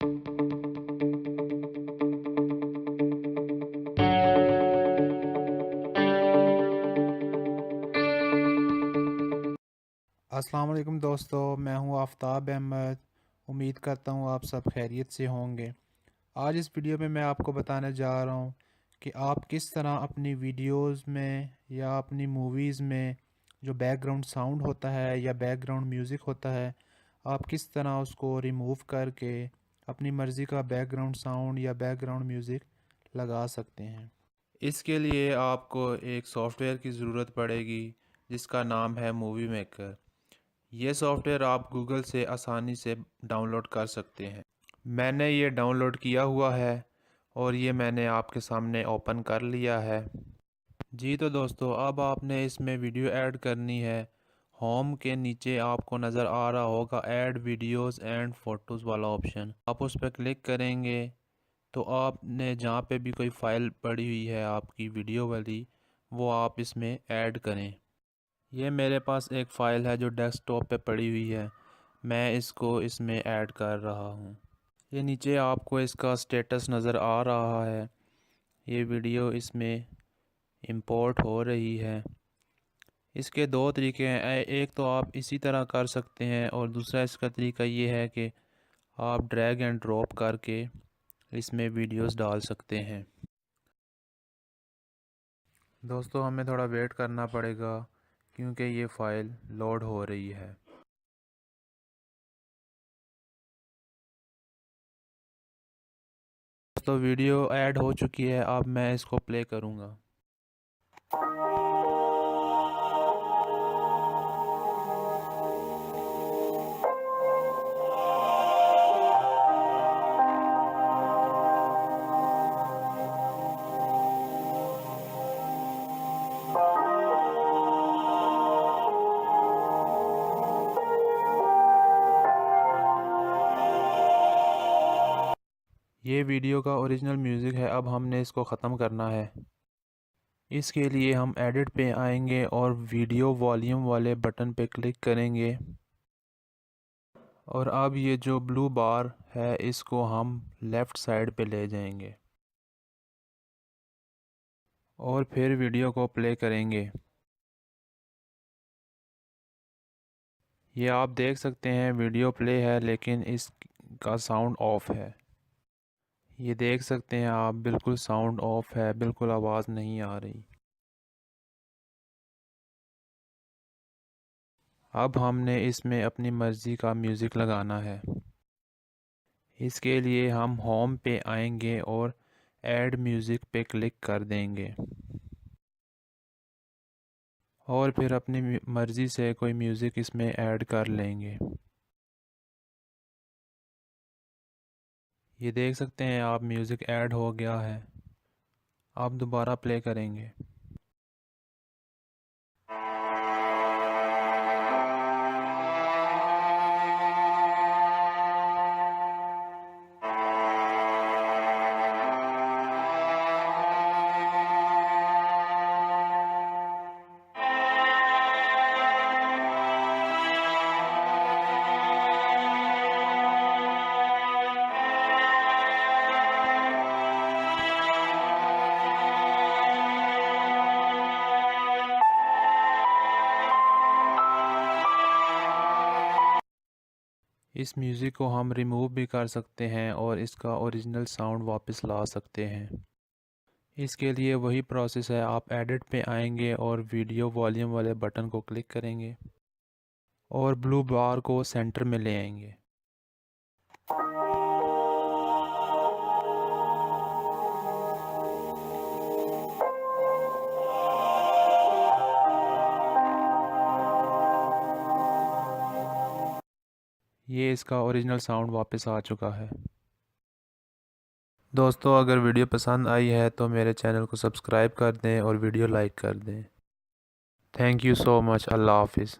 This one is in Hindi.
अस्सलाम वालेकुम दोस्तों, मैं हूं आफ्ताब अहमद। उम्मीद करता हूं आप सब खैरियत से होंगे। आज इस वीडियो में मैं आपको बताने जा रहा हूं कि आप किस तरह अपनी वीडियोस में या अपनी मूवीज़ में जो बैकग्राउंड साउंड होता है या बैकग्राउंड म्यूज़िक होता है, आप किस तरह उसको रिमूव करके अपनी मर्ज़ी का बैकग्राउंड साउंड या बैकग्राउंड म्यूज़िक लगा सकते हैं। इसके लिए आपको एक सॉफ्टवेयर की ज़रूरत पड़ेगी जिसका नाम है मूवी मेकर। ये सॉफ्टवेयर आप गूगल से आसानी से डाउनलोड कर सकते हैं। मैंने ये डाउनलोड किया हुआ है और ये मैंने आपके सामने ओपन कर लिया है। जी तो दोस्तों, अब आपने इसमें वीडियो ऐड करनी है। होम के नीचे आपको नज़र आ रहा होगा ऐड वीडियोस एंड फोटोज़ वाला ऑप्शन। आप उस पर क्लिक करेंगे तो आपने जहाँ पे भी कोई फ़ाइल पड़ी हुई है आपकी वीडियो वाली, वो आप इसमें ऐड करें। ये मेरे पास एक फ़ाइल है जो डेस्कटॉप पे पड़ी हुई है, मैं इसको इसमें ऐड कर रहा हूँ। ये नीचे आपको इसका स्टेटस नज़र आ रहा है। ये वीडियो इसमें इंपोर्ट हो रही है। इसके दो तरीके हैं, एक तो आप इसी तरह कर सकते हैं और दूसरा इसका तरीका ये है कि आप ड्रैग एंड ड्रॉप करके इसमें वीडियोस डाल सकते हैं। दोस्तों, हमें थोड़ा वेट करना पड़ेगा क्योंकि ये फ़ाइल लोड हो रही है। तो वीडियो ऐड हो चुकी है, अब मैं इसको प्ले करूँगा। ये वीडियो का ओरिजिनल म्यूज़िक है। अब हमने इसको ख़त्म करना है। इसके लिए हम एडिट पे आएंगे और वीडियो वॉल्यूम वाले बटन पे क्लिक करेंगे और अब ये जो ब्लू बार है इसको हम लेफ़्ट साइड पे ले जाएंगे और फिर वीडियो को प्ले करेंगे। ये आप देख सकते हैं वीडियो प्ले है लेकिन इसका साउंड ऑफ है। ये देख सकते हैं आप, बिल्कुल साउंड ऑफ है, बिल्कुल आवाज़ नहीं आ रही। अब हमने इसमें अपनी मर्ज़ी का म्यूज़िक लगाना है। इसके लिए हम होम पे आएंगे और ऐड म्यूज़िक पे क्लिक कर देंगे और फिर अपनी मर्ज़ी से कोई म्यूज़िक इसमें ऐड कर लेंगे। ये देख सकते हैं आप, म्यूज़िक ऐड हो गया है। आप दोबारा प्ले करेंगे। इस म्यूज़िक को हम रिमूव भी कर सकते हैं और इसका ओरिजिनल साउंड वापस ला सकते हैं। इसके लिए वही प्रोसेस है, आप एडिट पे आएंगे और वीडियो वॉल्यूम वाले बटन को क्लिक करेंगे और ब्लू बार को सेंटर में ले आएंगे। ये इसका ओरिजिनल साउंड वापस आ चुका है। दोस्तों, अगर वीडियो पसंद आई है तो मेरे चैनल को सब्सक्राइब कर दें और वीडियो लाइक कर दें। Thank you so much. अल्लाह हाफिज़।